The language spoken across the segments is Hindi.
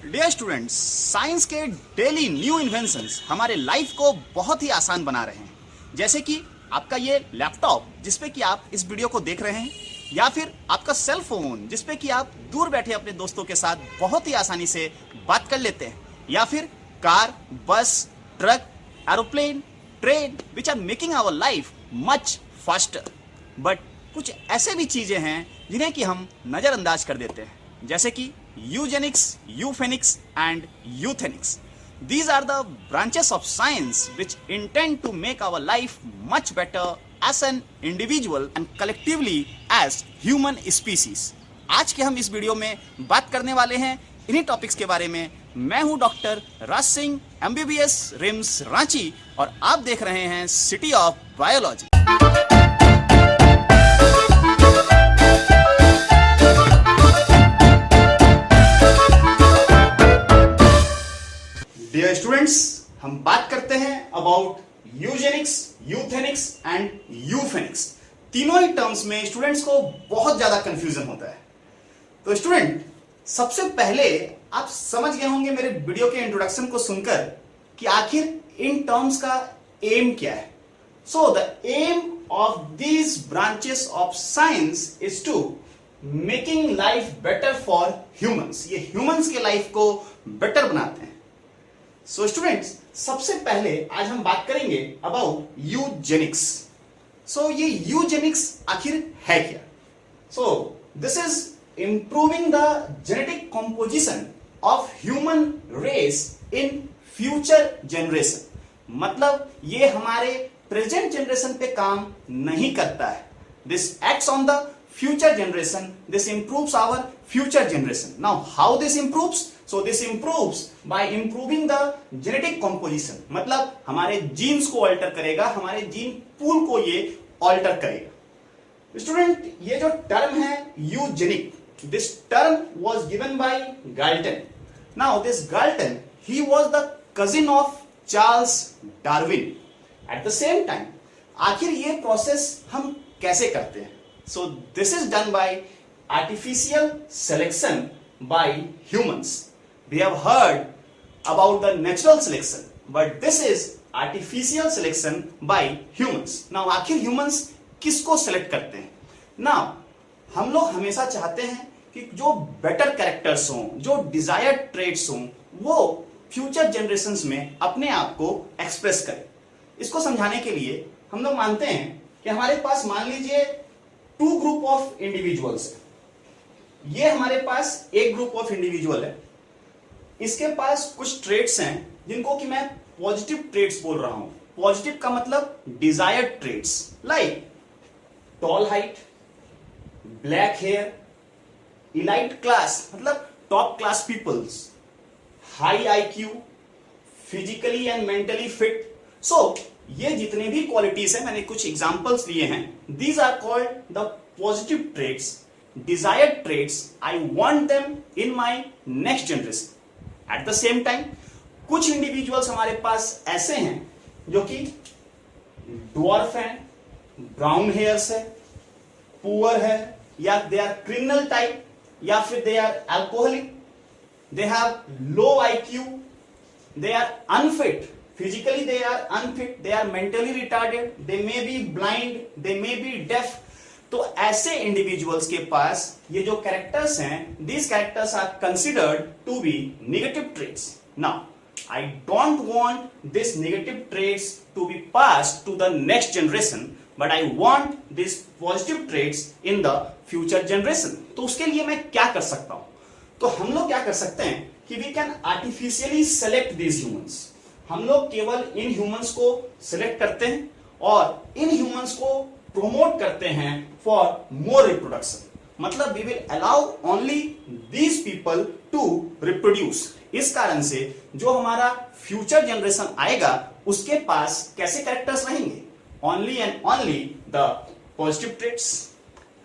डियर स्टूडेंट्स, साइंस के डेली न्यू इन्वेंशंस हमारे लाइफ को बहुत ही आसान बना रहे हैं। जैसे कि आपका ये लैपटॉप जिसपे कि आप इस वीडियो को देख रहे हैं, या फिर आपका सेल फोन जिसपे कि आप दूर बैठे अपने दोस्तों के साथ बहुत ही आसानी से बात कर लेते हैं, या फिर car, bus, truck, aeroplane, train which are making our life much faster. But कुछ ऐसे भी चीजें हैं जिन्हें कि हम नजरअंदाज कर देते हैं, जैसे कि Eugenix, यूफेनिक्स and यूथेनिक्स. These are the branches of science which intend to make our life much better as an individual and collectively as human species. आज के हम इस वीडियो में बात करने वाले हैं इन्हीं टॉपिक्स के बारे में। मैं हूं डॉक्टर राज सिंह, MBBS, रिम्स रांची, और आप देख रहे हैं city of biology. Dear students, हम बात करते हैं about eugenics, euthenics and euphenics. तीनों ही टर्म्स में स्टूडेंट्स को बहुत ज्यादा कंफ्यूजन होता है। तो स्टूडेंट, सबसे पहले आप समझ गए होंगे मेरे वीडियो के इंट्रोडक्शन को सुनकर कि आखिर इन टर्म्स का एम क्या है। So the aim of these branches of science is to making life better for humans. ये ह्यूमंस के लाइफ को बेटर बनाते हैं। सो स्टूडेंट्स, सबसे पहले आज हम बात करेंगे अबाउट यूजेनिक्स। सो ये यूजेनिक्स आखिर है क्या? So this is improving the genetic composition of human race in future generation. मतलब ये हमारे प्रेजेंट जनरेशन पे काम नहीं करता है। This acts on the future generation. This improves our future generation. Now how this improves? So this improves by improving the genetic composition. मतलब हमारे जीन्स को अल्टर करेगा, हमारे जीन पूल को ये अल्टर करेगा। स्टूडेंट, ये जो टर्म है eugenic, this term was given by Galton. Now this Galton, he was the cousin of Charles Darwin. At the same time, आखिर ये प्रोसेस हम कैसे करते हैं? So this is done by artificial selection by humans. We have heard about the natural selection, but this is artificial selection by humans. Now आखिर humans किसको select करते हैं? Now हम लोग हमेशा चाहते हैं कि जो better characters हों, जो desired traits हों, वो future generations में अपने आप को express करें। इसको समझाने के लिए हम लोग मानते हैं कि हमारे पास, मान लीजिए, टू ग्रुप ऑफ इंडिविजुअल्स है। ये हमारे पास एक ग्रुप ऑफ इंडिविजुअल है, इसके पास कुछ ट्रेट्स हैं जिनको कि मैं पॉजिटिव ट्रेट्स बोल रहा हूं। पॉजिटिव का मतलब desired traits, like tall height, black hair, elite class मतलब top class peoples, high IQ, physically and mentally fit. So ये जितने भी क्वालिटीज हैं, मैंने कुछ एग्जांपल्स लिए हैं। These are called the positive traits, desired traits. I want them in my next generation. At the same time कुछ इंडिविजुअल्स हमारे पास ऐसे हैं जो कि ड्वार्फ हैं, ब्राउन हेयर्स है, पुअर है, या दे आर क्रिमिनल टाइप, या फिर they are alcoholic, they have low IQ, they are unfit, physically they are unfit, they are mentally retarded, they may be blind, they may be deaf. तो ऐसे इंडिविजुअल्स के पास ये जो कैरेक्टर्स हैं, these characters are considered to be negative traits. Now I don't want this negative traits to be passed to the next generation, but I want these positive traits in the future generation. तो उसके लिए मैं क्या कर सकता हूं? तो हम लोग क्या कर सकते हैं कि we can artificially select these humans. हम लोग केवल इन ह्यूमंस को सिलेक्ट करते हैं और इन ह्यूमंस को प्रोमोट करते हैं फॉर मोर रिप्रोडक्शन। मतलब we will allow only these people to reproduce. इस कारण से जो हमारा फ्यूचर जनरेशन आएगा उसके पास कैसे कैरेक्टर्स रहेंगे? Only and only the positive traits.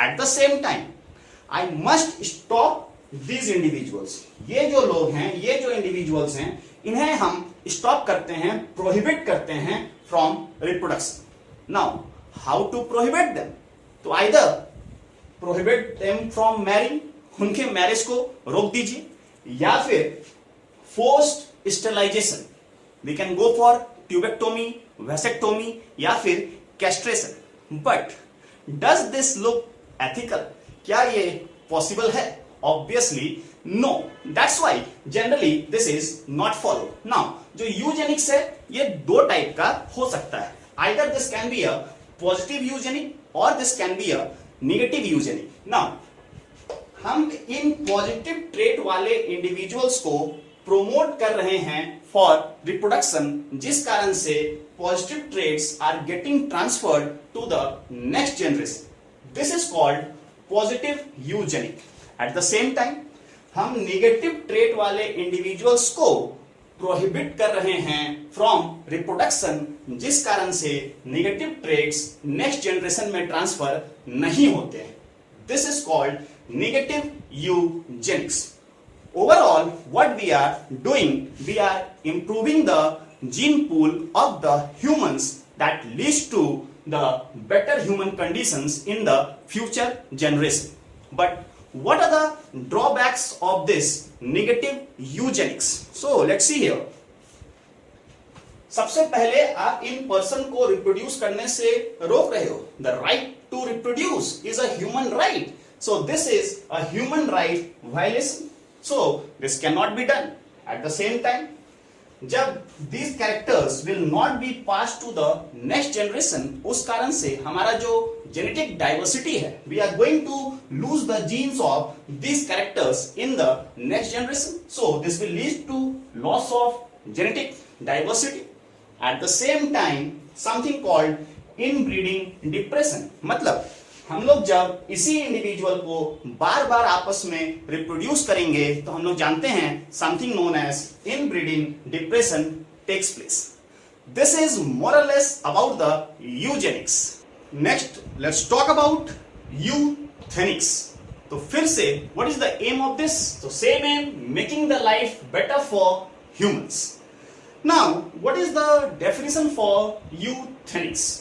Eight the same time I must stop these individuals. ये जो लोग हैं, ये जो इंडिविजुअल्स हैं, इन्हें हम स्टॉप करते हैं, प्रोहिबिट करते हैं from reproduction. Now how to prohibit them? तो either prohibit them from marrying, उनके मैरिज को रोक दीजिए, या फिर forced sterilisation, we can go for tubectomy, vasectomy या फिर castration. But does this look ethical? क्या ये पॉसिबल है? Obviously no, that's why generally this is not follow. Now जो यूजेनिक्स है ये दो टाइप का हो सकता है, either this can be a positive eugenic or this can be a negative eugenic. Now हम इन पॉजिटिव ट्रेट वाले इंडिविजुअल्स को प्रोमोट कर रहे हैं फॉर रिप्रोडक्शन, जिस कारण से positive traits are getting transferred to the next generation. This is called positive eugenic. At the same time हम नेगेटिव ट्रेट वाले इंडिविजुअल्स को प्रोहिबिट कर रहे हैं फ्रॉम रिप्रोडक्शन, जिस कारण से नेगेटिव ट्रेट्स नेक्स्ट जनरेशन में ट्रांसफर नहीं होते हैं। This is called negative eugenics. Overall, what we are doing, we are improving the gene pool of the humans that leads to the better human conditions in the future generation. But what are the drawbacks of this negative eugenics? So let's see here. सबसे पहले आप इन पर्सन को रिप्रोड्यूस करने से रोक रहे हो। The right to reproduce is a human right. So this is a human right violation. So this cannot be done. At the same time, जब these characters will not be passed to the next generation, उस कारण से हमारा जो genetic diversity है, we are going to lose the genes of these characters in the next generation. So this will lead to loss of genetic diversity. At the same time, something called inbreeding depression. मतलब हम लोग जब इसी इंडिविजुअल को बार बार आपस में रिप्रोड्यूस करेंगे तो हम लोग जानते हैं something known as inbreeding depression takes place. This is more or less about the eugenics. Next let's talk about euthenics. तो फिर से what is the aim of this? तो same aim, making the life better for humans. Now what is the definition for euthenics?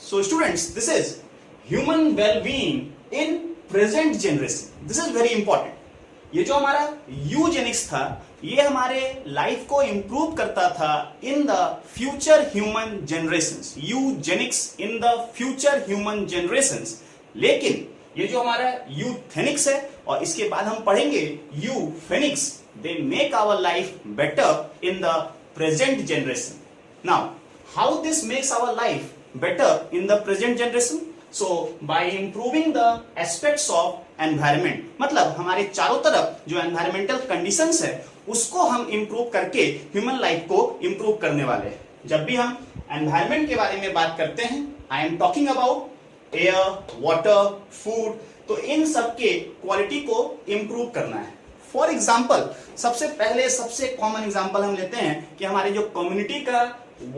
So students, this is human wellbeing in present generation. This is very important. ये जो हमारा यूजेनिक्स था ये हमारे लाइफ को इंप्रूव करता था in the future human generations. Eugenix in the future human generations. लेकिन ये जो हमारा यूथेनिक्स है और इसके बाद हम पढ़ेंगे euphenics, they make our life better in the present generation. Now how this makes our life better in the present generation? So by improving the aspects of environment, मतलब हमारे चारों तरफ जो environmental conditions है उसको हम improve करके human life को improve करने वाले हैं। जब भी हम environment के बारे में बात करते हैं, I am talking about air, water, food, तो इन सब के quality को improve करना है। For example, सबसे पहले सबसे common example हम लेते हैं कि हमारे जो community का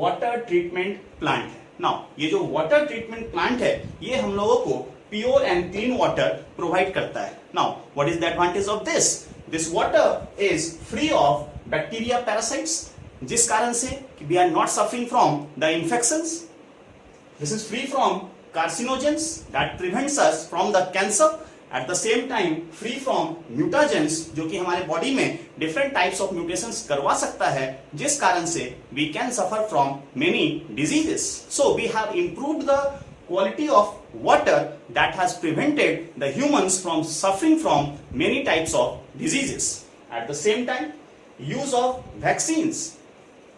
water treatment plant है। नाउ ये जो वाटर ट्रीटमेंट प्लांट है ये हम लोगों को pure and clean water provide करता है। Now what is the advantage of this? This water is free of bacteria, parasites, जिस कारण से we are not suffering from the infections. This is free from carcinogens that prevents us from the cancer. At the same time free from mutagens, जो कि हमारे बॉडी में डिफरेंट टाइप्स ऑफ म्यूटेशंस करवा सकता है, जिस कारण से we can suffer from many diseases. So we have improved the quality of water that has prevented the humans from suffering from many types of diseases. At the same time use of vaccines.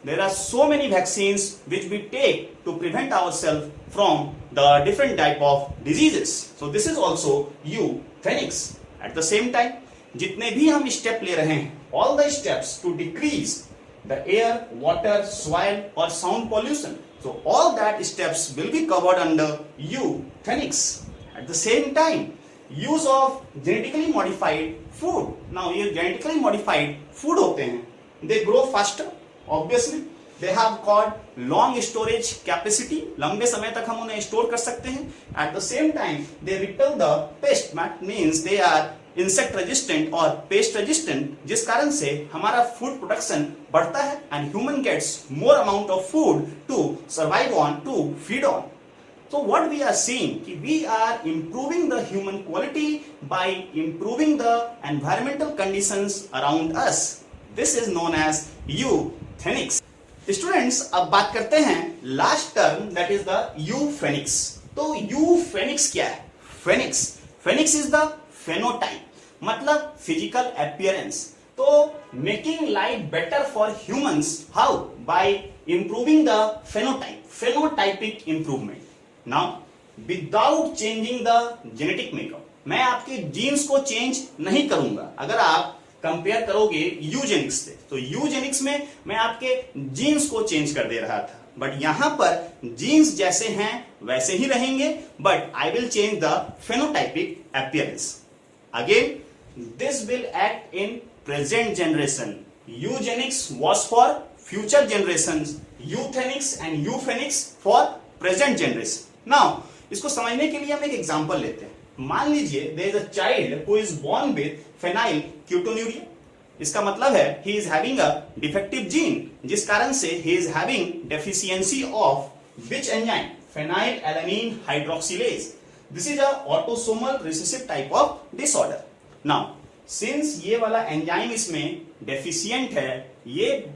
There are so many vaccines which we take to prevent ourselves from the different type of diseases. So this is also euthenics. At the same time, जितने भी हम स्टेप ले रहे हैं, all the steps to decrease the air, water, soil or sound pollution. So all that steps will be covered under euthenics. At the same time, use of genetically modified food. Now ये genetically modified food होते हैं, they grow faster. Obviously, they have got long storage capacity. लंबे समय तक हम उन्हें स्टोर कर सकते हैं. At the same time, they repel the pest. That means they are insect resistant or pest resistant, जिस कारण से हमारा food production बढ़ता है and human gets more amount of food to survive on, to feed on. So what we are seeing, we are improving the human quality by improving the environmental conditions around us. This is known as euthenics. Students अब बात करते हैं last term that is the euphenics. तो यूफेनिक्स क्या है? फेनिक्स इज द फेनोटाइप, मतलब फिजिकल अपीयरेंस। तो making life better for humans, how? By improving the phenotypic improvement. Now without changing the genetic makeup, मैं आपके जीन्स को चेंज नहीं करूंगा। अगर आप कंपेयर करोगे यूजेनिक्स से, तो यूजेनिक्स में मैं आपके जीन्स को चेंज कर दे रहा था, बट यहां पर जीन्स जैसे हैं वैसे ही रहेंगे, but I will change the phenotypic appearance. Again this will act in present generation. Eugenix was for future generation, यूथेनिक्स and यूफेनिक्स for present generation. Now इसको समझने के लिए हम एक एग्जांपल लेते हैं। मान लीजिए there is a child who is born with phenylketonuria. इसका मतलब है he is having a defective gene, जिस कारण से he is having deficiency of which enzyme? Phenylalanine hydroxylase. This is a autosomal recessive type of disorder. Now since ये वाला एंजाइम इसमें डेफिशिएंट है, ये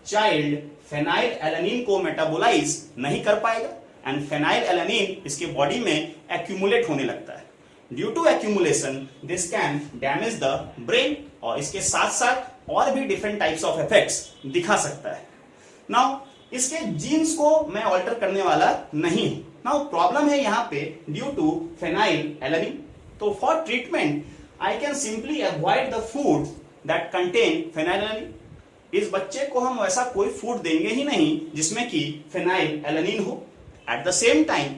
चाइल्ड फेनाइल एलानिन को मेटाबोलाइज नहीं कर पाएगा एंड फेनाइल एलानिन इसके बॉडी में एक्यूमुलेट होने लगता है। Due to accumulation this can damage the brain, और इसके साथ साथ और भी डिफरेंट टाइप्स ऑफ इफेक्ट्स दिखा सकता है। नाउ इसके जीन्स को मैं ऑल्टर करने वाला नहीं हूं। नाउ प्रॉब्लम है यहां पे ड्यू टू फेनाइल एलानिन। तो for treatment I can simply avoid the food that contain phenyl alanine. इस बच्चे को हम वैसा कोई फूड देंगे ही नहीं जिसमें कि फेनाइल एलानिन हो। At the same time,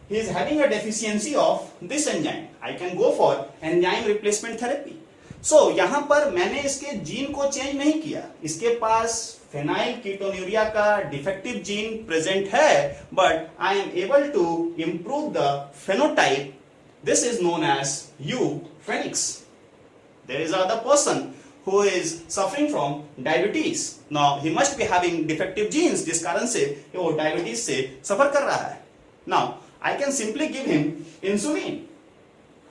he is having a deficiency of this enzyme. I can go for enzyme replacement therapy. So यहाँ पर मैंने इसके जीन को चेंज नहीं किया, इसके पास फेनाइल कीटोन्यूरिया का डिफेक्टिव जीन प्रेजेंट है, but I am able to improve the phenotype. This is known as euphenics. There is another person who is suffering from diabetes. Now he must be having defective genes, जिस कारण से वो डायबिटीज से सफर कर रहा है। Now I can simply give him insulin.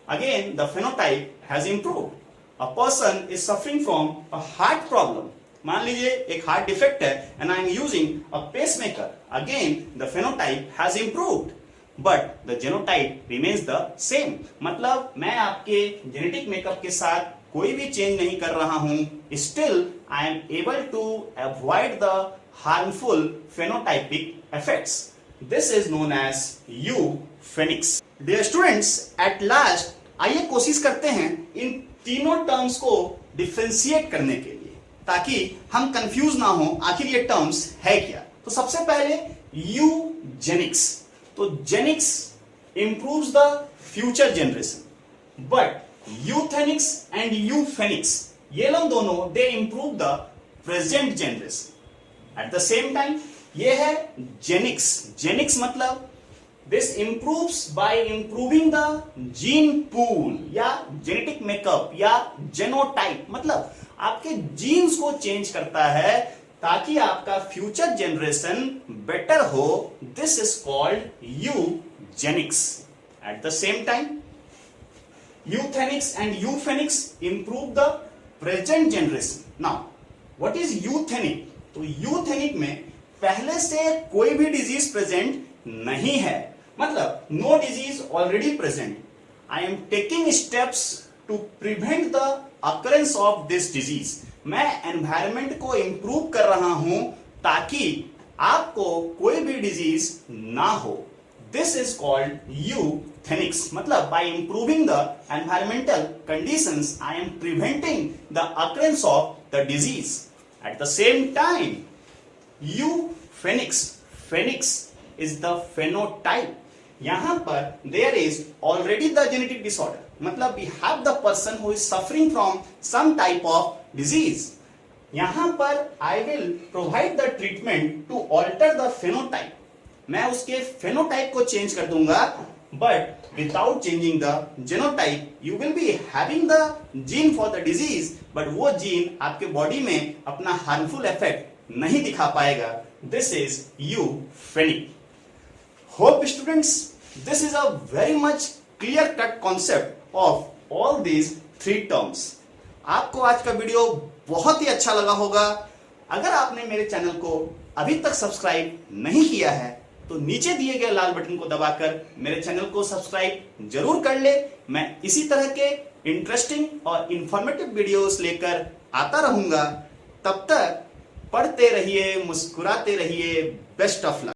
Again the phenotype has improved. A person is suffering from a heart problem. मान लीजिए एक हार्ट डिफेक्ट है and I am using a pacemaker. Again the phenotype has improved. But the genotype remains the same. मतलब मैं आपके जेनेटिक मेकअप के साथ कोई भी चेंज नहीं कर रहा हूं, still I am able to avoid the harmful phenotypic effects. This is known as euphenics. Dear students, at last आइए कोशिश करते हैं इन तीनों टर्म्स को डिफरेंशिएट करने के लिए, ताकि हम कंफ्यूज ना हो आखिर ये टर्म्स है क्या। तो सबसे पहले यूजेनिक्स। तो eugenics improves the future generation, but euthenics and euphenics ये लोग दोनों they improve the present generation. At the same time ये है जेनिक्स मतलब this improves by improving the gene pool या जेनेटिक मेकअप या जेनोटाइप, मतलब आपके जीन्स को चेंज करता है ताकि आपका फ्यूचर जनरेशन बेटर हो। This is called eugenics. At the same time euthenics and euphenics improve the present generation. Now what is euthenic? तो euthenic में पहले से कोई भी डिजीज प्रेजेंट नहीं है, मतलब no disease already present. I am taking steps to prevent the occurrence of this disease. मैं एनवायरमेंट को इंप्रूव कर रहा हूं ताकि आपको कोई भी डिजीज ना हो। दिस इज कॉल्ड euthenics, मतलब by improving the environmental conditions I am preventing the occurrence of the disease. At the same time, phoenix is the phenotype. यहां पर there is already the genetic disorder, मतलब we have the person who is suffering from some type of disease. यहां पर I will provide the treatment to alter the phenotype. मैं उसके फेनोटाइप को चेंज कर दूंगा, but without changing the genotype you will be having the gene for the disease, but वो जीन आपके बॉडी में अपना हार्मफुल इफेक्ट नहीं दिखा पाएगा। This is euphenic. Hope students this is a very much clear cut concept of all these three terms. आपको आज का वीडियो बहुत ही अच्छा लगा होगा। अगर आपने मेरे चैनल को अभी तक सब्सक्राइब नहीं किया है तो नीचे दिए गए लाल बटन को दबाकर मेरे चैनल को सब्सक्राइब जरूर कर ले। मैं इसी तरह के इंटरेस्टिंग और इंफॉर्मेटिव वीडियोस लेकर आता रहूंगा। तब तक पढ़ते रहिए, मुस्कुराते रहिए। Best of luck.